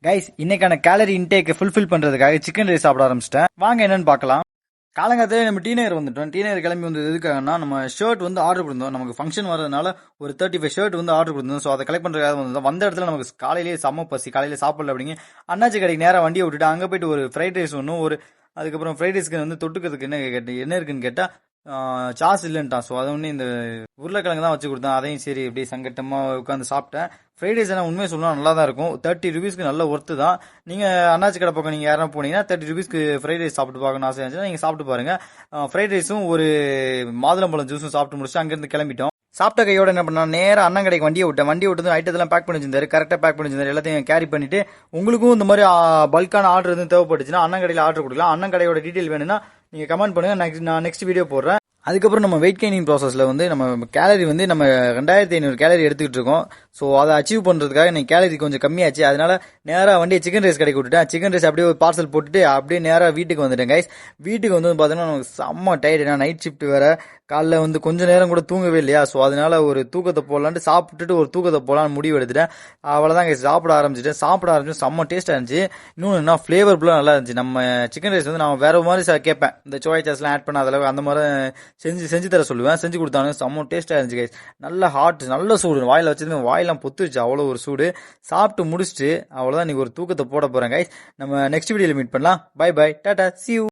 Guys இன்னைக்கான gallery intake fulfil பண்றதுக்காக chicken rice சாப்பிட ஆரம்பிச்சிட்டேன். வாங்க என்னன்னு பார்க்கலாம். காலங்காலத்திலே நம்ம டீனர் வந்துட்டோம். டீனர் கிளம்பி வந்து எதுக்காகனா நம்ம ஷர்ட் வந்து ஆர்டர் பண்ணிருந்தோம். நமக்கு ஃபங்க்ஷன் வரதுனால ஒரு 35 ஷர்ட் வந்து ஆர்டர் பண்ணிருந்தோம். ஸோ அதை கலெக்ட் பண்றதுக்காக வந்தோம். வந்த இடத்துல நமக்கு காலையிலேயே செம்ம பசி, காலையில சாப்பிடல அப்படிங்க அண்ணாச்சி கடைக்கு நேரம் வண்டியை விட்டுட்டு அங்கே போயிட்டு ஒரு ஃப்ரைட் ரைஸ் ஒன்றும் அதுக்கப்புறம் ஃப்ரைட் ரைஸ்க்கு வந்து தொட்டுக்கிறதுக்கு என்ன இருக்குன்னு கேட்டா சாஸ் இல்லைன்ட்டான். ஸோ அதை ஒன்று இந்த உருளைக்கிழங்கு தான் வச்சு கொடுத்தான். அதையும் சரி இப்படி சங்கட்டமாக உட்காந்து சாப்பிட்டேன். ஃப்ரைட் ரைஸ் ஆனால் உண்மையை சொல்லலாம் நல்லா தான் இருக்கும். 30 ருபீஸ்க்கு நல்ல ஒர்த்து தான். நீங்கள் அண்ணாச்சி கடை பக்கம் நீங்கள் யாரும் போனீங்கன்னா 30 ருபீஸ்க்கு ஃப்ரைட் ரைஸ் சாப்பிட்டு பார்க்கணும் ஆசை இருந்துச்சுன்னா நீங்கள் சாப்பிட்டு பாருங்க. ஃப்ரைட் ரைஸும் ஒரு மாதுளம்பழம் ஜூஸும் சாப்பிட்டு முடிச்சு அங்கேருந்து கிளம்பிட்டோம். சாப்பிட்ட கையோட என்ன பண்ணா நேரம் அண்ணன் கடைக்கு வண்டியை விட்டது ஐட்டத்தெல்லாம் பேக் பண்ணி வச்சிருந்தாரு. கரெக்டாக பேக் பண்ணி வச்சிருந்தாரு. எல்லாத்தையும் கேரி பண்ணிட்டு உங்களுக்கும் இந்த மாதிரி பல்கான ஆர்டர் எதுவும் தேவைப்பட்டுச்சுன்னா அண்ணன் கடையில் ஆர்டர் கொடுக்கலாம். அண்ணன் கடையோட டீட்டெயில் வேணும்னா நீங்கள் கமெண்ட் பண்ணுங்க. நான் நெக்ஸ்ட் வீடியோ போடுறேன். அதுக்கப்புறம் நம்ம வெயிட் கெய்னிங் ப்ராசஸில் வந்து நம்ம கேலரி வந்து நம்ம 2500 கேலரி எடுத்துக்கிட்டு இருக்கோம். ஸோ அதை அச்சீவ் பண்ணுறதுக்காக எனக்கு கேலரி கொஞ்சம் கம்மியாச்சு. அதனால நேராக வண்டியை சிக்கன் ரைஸ் கடைக்கு விட்டுட்டேன். சிக்கன் ரைஸ் அப்படியே ஒரு பார்சல் போட்டுட்டு அப்படியே நேராக வீட்டுக்கு வந்துட்டேன் கைஸ். வீட்டுக்கு வந்து பார்த்தீங்கன்னா நமக்கு செம்ம டயர்டு. ஏன்னா நைட் ஷிஃப்ட் வேறு. காலைல வந்து கொஞ்ச நேரம் கூட தூங்கவே இல்லையா. ஸோ அதனால ஒரு தூக்கத்தை போடலான்ட்டு சாப்பிட்டுட்டு ஒரு தூக்கத்தை போடலான்னு முடிவு எடுத்துட்டேன். அவ்வளோதான் கைஸ், சாப்பிட ஆரம்பிச்சு செம்ம டேஸ்ட்டாக இருந்துச்சு. இன்னொன்று என்ன ஃப்ளேவர்ஃபுல்லாக நல்லா இருந்துச்சு. நம்ம சிக்கன் ரைஸ் வந்து நான் வேற மாதிரி கேட்பேன். இந்த சோயா சாஸ்லாம் ஆட் பண்ண அதில் அந்த மாதிரி செஞ்சு தர சொல்லுவேன். செஞ்சு கொடுத்தாங்க. செம்ம டேஸ்ட்டாக இருந்துச்சு கைஸ். நல்ல ஹாட், நல்ல சூடு. வாயில் வச்சது வாயெல்லாம் பொத்துருச்சு, அவ்வளோ ஒரு சூடு. சாப்பிட்டு முடிச்சுட்டு அவ்வளோதான் இன்னைக்கு ஒரு தூக்கத்தை போட போகிறேன் கைஸ். நம்ம நெக்ஸ்ட் வீடியோவில் மீட் பண்ணலாம். பை பை, டாடா, see you.